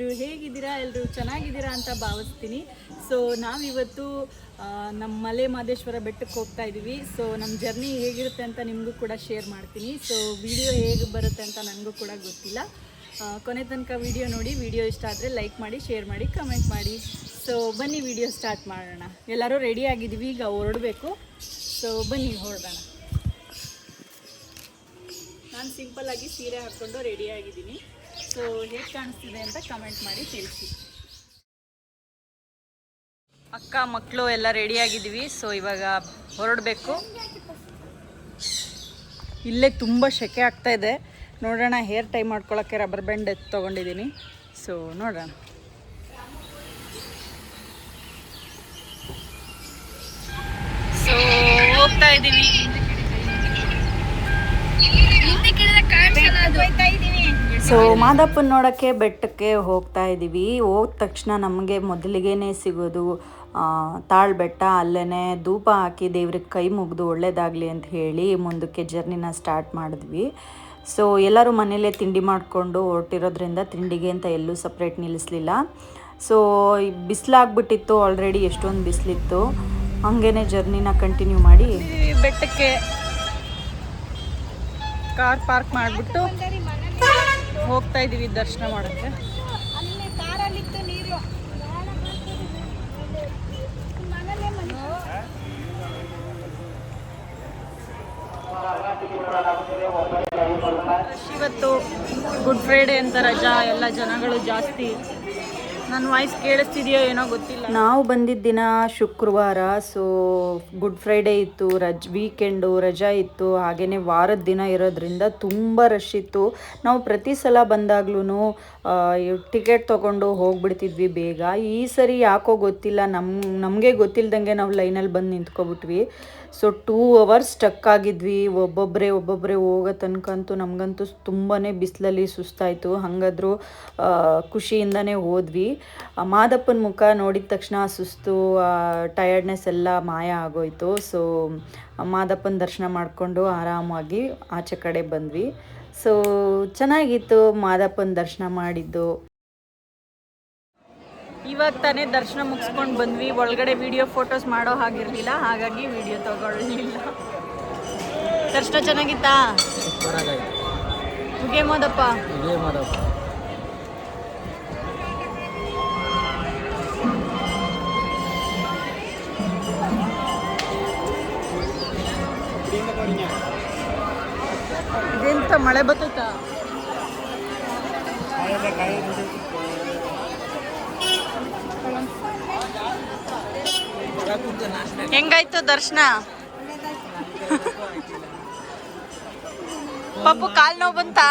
ಎಲ್ಲರೂ ಹೇಗಿದ್ದೀರಾ? ಎಲ್ಲರೂ ಚೆನ್ನಾಗಿದ್ದೀರಾ ಅಂತ ಭಾವಿಸ್ತೀನಿ. ಸೊ ನಾವಿವತ್ತು ನಮ್ಮ ಮಲೆ ಮಹದೇಶ್ವರ ಬೆಟ್ಟಕ್ಕೆ ಹೋಗ್ತಾ ಇದ್ದೀವಿ. ಸೊ ನಮ್ಮ ಜರ್ನಿ ಹೇಗಿರುತ್ತೆ ಅಂತ ನಿಮಗೂ ಕೂಡ ಶೇರ್ ಮಾಡ್ತೀನಿ. ಸೊ ವಿಡಿಯೋ ಹೇಗೆ ಬರುತ್ತೆ ಅಂತ ನನಗೂ ಕೂಡ ಗೊತ್ತಿಲ್ಲ. ಕೊನೆ ತನಕ ವಿಡಿಯೋ ನೋಡಿ. ವಿಡಿಯೋ ಇಷ್ಟ ಆದರೆ ಲೈಕ್ ಮಾಡಿ, ಶೇರ್ ಮಾಡಿ, ಕಮೆಂಟ್ ಮಾಡಿ. ಸೊ ಬನ್ನಿ ವಿಡಿಯೋ ಸ್ಟಾರ್ಟ್ ಮಾಡೋಣ. ಎಲ್ಲರೂ ರೆಡಿ ಆಗಿದ್ದೀವಿ, ಈಗ ಹೊರಡಬೇಕು. ಸೊ ಬನ್ನಿ ಹೊರಡೋಣ. ನಾನು ಸಿಂಪಲ್ಲಾಗಿ ಸೀರೆ ಹಾಕ್ಕೊಂಡು ರೆಡಿ ಆಗಿದ್ದೀನಿ. ಸೊ ಹೇಗೆ ಕಾಣಿಸ್ತಿದೆ ಅಂತ ಕಮೆಂಟ್ ಮಾಡಿ ತಿಳಿಸಿ. ಅಕ್ಕ ಮಕ್ಕಳು ಎಲ್ಲ ರೆಡಿಯಾಗಿದ್ದೀವಿ. ಸೊ ಇವಾಗ ಹೊರಡಬೇಕು. ಇಲ್ಲೇ ತುಂಬ ಸೆಕೆ ಆಗ್ತಾ ಇದೆ. ನೋಡೋಣ, ಹೇರ್ ಟೈ ಮಾಡ್ಕೊಳ್ಳೋಕ್ಕೆ ರಬ್ಬರ್ ಬ್ಯಾಂಡ್ ತೊಗೊಂಡಿದ್ದೀನಿ. ಸೊ ನೋಡೋಣ. ಸೊ ಹೋಗ್ತಾ ಇದ್ದೀವಿ. ಸೊ ಮಾದಪ್ಪನ ನೋಡೋಕ್ಕೆ ಬೆಟ್ಟಕ್ಕೆ ಹೋಗ್ತಾ ಇದ್ದೀವಿ. ಹೋದ ತಕ್ಷಣ ನಮಗೆ ಮೊದಲಿಗೇನೆ ಸಿಗೋದು ತಾಳ್ಬೆಟ್ಟ. ಅಲ್ಲೇ ಧೂಪ ಹಾಕಿ ದೇವ್ರಿಗೆ ಕೈ ಮುಗಿದು ಒಳ್ಳೇದಾಗಲಿ ಅಂತ ಹೇಳಿ ಮುಂದಕ್ಕೆ ಜರ್ನಿನ ಸ್ಟಾರ್ಟ್ ಮಾಡಿದ್ವಿ. ಸೊ ಎಲ್ಲರೂ ಮನೇಲೇ ತಿಂಡಿ ಮಾಡಿಕೊಂಡು ಹೊರಟಿರೋದ್ರಿಂದ ತಿಂಡಿಗೆ ಅಂತ ಎಲ್ಲೂ ಸಪ್ರೇಟ್ ನಿಲ್ಲಿಸಲಿಲ್ಲ. ಸೊ ಬಿಸಿಲಾಗ್ಬಿಟ್ಟಿತ್ತು, ಆಲ್ರೆಡಿ ಎಷ್ಟೊಂದು ಬಿಸಿಲಿತ್ತು. ಹಾಗೇ ಜರ್ನಿನ ಕಂಟಿನ್ಯೂ ಮಾಡಿ ಬೆಟ್ಟಕ್ಕೆ ಕಾರ್ ಪಾರ್ಕ್ ಮಾಡಿಬಿಟ್ಟು ಹೋಗ್ತಾ ಇದ್ದೀವಿ ದರ್ಶನ ಮಾಡೋಕ್ಕೆ. ಇವತ್ತು ಗುಡ್ ಫ್ರೈಡೇ ಅಂತ ರಜಾ, ಎಲ್ಲ ಜನಗಳು ಜಾಸ್ತಿ. ನನ್ನ ವಾಯ್ಸ್ ಕೇಳಿಸ್ತಿದೆಯೋ ಏನೋ ಗೊತ್ತಿಲ್ಲ. ನಾವು ಬಂದಿದ್ದ ದಿನ ಶುಕ್ರವಾರ. ಸೊ ಗುಡ್ ಫ್ರೈಡೇ ಇತ್ತು, ವೀಕೆಂಡು ರಜಾ ಇತ್ತು. ಹಾಗೆಯೇ ವಾರದ ದಿನ ಇರೋದ್ರಿಂದ ತುಂಬ ರಶ್ ಇತ್ತು. ನಾವು ಪ್ರತಿ ಸಲ ಬಂದಾಗ್ಲೂ ಟಿಕೆಟ್ ತೊಗೊಂಡು ಹೋಗ್ಬಿಡ್ತಿದ್ವಿ ಬೇಗ. ಈ ಸರಿ ಯಾಕೋ ಗೊತ್ತಿಲ್ಲ, ನಮಗೆ ಗೊತ್ತಿಲ್ದಂಗೆ ನಾವು ಲೈನಲ್ಲಿ ಬಂದು ನಿಂತ್ಕೊಬಿಟ್ವಿ. ಸೊ 2 hours ಸ್ಟಕ್ ಆಗಿದ್ವಿ. ಒಬ್ಬೊಬ್ಬರೇ ಹೋಗೋ ತನಕಂತೂ ನಮಗಂತೂ ತುಂಬಾ ಬಿಸಿಲಲ್ಲಿ ಸುಸ್ತಾಯಿತು. ಹಾಗಾದ್ರೂ ಖುಷಿಯಿಂದನೇ ಹೋದ್ವಿ. ಮಾದಪ್ಪನ ಮುಖ ನೋಡಿದ ತಕ್ಷಣ ಸುಸ್ತು, ಟಯರ್ಡ್ನೆಸ್ ಎಲ್ಲ ಮಾಯ ಆಗೋಯ್ತು. ಸೊ ಮಾದಪ್ಪನ ದರ್ಶನ ಮಾಡಿಕೊಂಡು ಆರಾಮಾಗಿ ಆಚೆ ಕಡೆ ಬಂದ್ವಿ. ಸೊ ಚೆನ್ನಾಗಿತ್ತು ಮಾದಪ್ಪನ ದರ್ಶನ ಮಾಡಿದ್ದು. ಇವಾಗ ತಾನೇ ದರ್ಶನ ಮುಗಿಸ್ಕೊಂಡು ಬಂದ್ವಿ. ಒಳಗಡೆ ವಿಡಿಯೋ ಫೋಟೋಸ್ ಮಾಡೋ ಹಾಗಿರಲಿಲ್ಲ, ಹಾಗಾಗಿ ವಿಡಿಯೋ ತಗೊಳ್ಳಿಲ್ಲ. ದರ್ಶನ ಚೆನ್ನಾಗಿತ್ತಾ? ಹೀಗೆ ಮಾದಪ್ಪ ಇದೆಂತ ಮಳೆ ಬರ್ತೈತಾ? ಹೆಂಗಾಯ್ತು ದರ್ಶನ? ಪಾಪು ಕಾಲ್ ನೋವು ಬಂತಾ?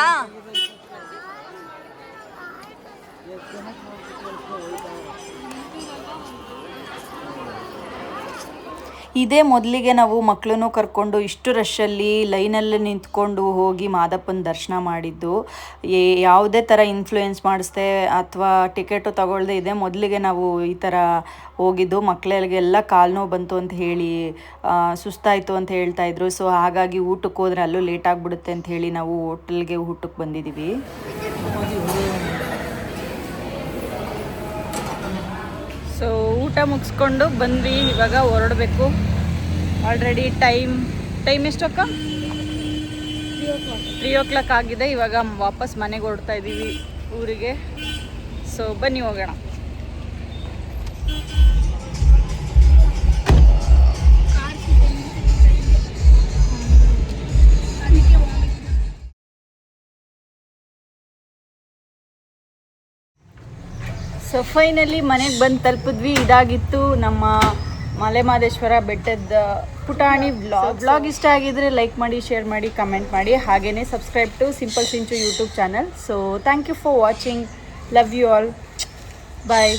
ಇದೇ ಮೊದಲಿಗೆ ನಾವು ಮಕ್ಕಳನ್ನು ಕರ್ಕೊಂಡು ಇಷ್ಟು ರಶಲ್ಲಿ ಲೈನಲ್ಲಿ ನಿಂತ್ಕೊಂಡು ಹೋಗಿ ಮಾದಪ್ಪನ ದರ್ಶನ ಮಾಡಿದ್ದು. ಯಾವುದೇ ಥರ ಇನ್ಫ್ಲೂಯೆನ್ಸ್ ಮಾಡಿಸ್ದೆ ಅಥವಾ ಟಿಕೆಟು ತಗೊಳ್ದೆ ಇದೇ ಮೊದಲಿಗೆ ನಾವು ಈ ಥರ ಹೋಗಿದ್ದು. ಮಕ್ಕಳಿಗೆಲ್ಲ ಕಾಲು ನೋವು ಬಂತು ಅಂತ ಹೇಳಿ ಸುಸ್ತಾಯಿತು ಅಂತ ಹೇಳ್ತಾಯಿದ್ರು. ಸೊ ಹಾಗಾಗಿ ಊಟಕ್ಕೆ ಹೋದರೆ ಅಲ್ಲೂ ಲೇಟ್ ಆಗಿಬಿಡುತ್ತೆ ಅಂತ ಹೇಳಿ ನಾವು ಹೋಟೆಲ್ಗೆ ಊಟಕ್ಕೆ ಬಂದಿದ್ದೀವಿ. ಸೊ ಊಟ ಮುಗಿಸ್ಕೊಂಡು ಬಂದ್ವಿ. ಇವಾಗ ಹೊರಡಬೇಕು. Already time ಎಷ್ಟಕ್ಕ? 3 o'clock ಆಗಿದೆ. ಇವಾಗ ವಾಪಸ್ ಮನೆಗೆ ಹೊರಡ್ತಾ ಇದ್ದೀವಿ ಊರಿಗೆ. ಸೊ ಬನ್ನಿ ಹೋಗೋಣ. ಸೊ ಫೈನಲಿ ಮನೆಗೆ ಬಂದು ತಲುಪಿದ್ವಿ. ಇದಾಗಿತ್ತು ನಮ್ಮ ಮಲೆ ಮಹದೇಶ್ವರ ಬೆಟ್ಟದ ಪುಟಾಣಿ ವ್ಲಾಗ್. ಇಷ್ಟ ಆಗಿದ್ರೆ ಲೈಕ್ ಮಾಡಿ, ಶೇರ್ ಮಾಡಿ, ಕಮೆಂಟ್ ಮಾಡಿ. ಹಾಗೆಯೇ subscribe to Simple Sinchu YouTube channel. So thank you for watching. Love you all. Bye.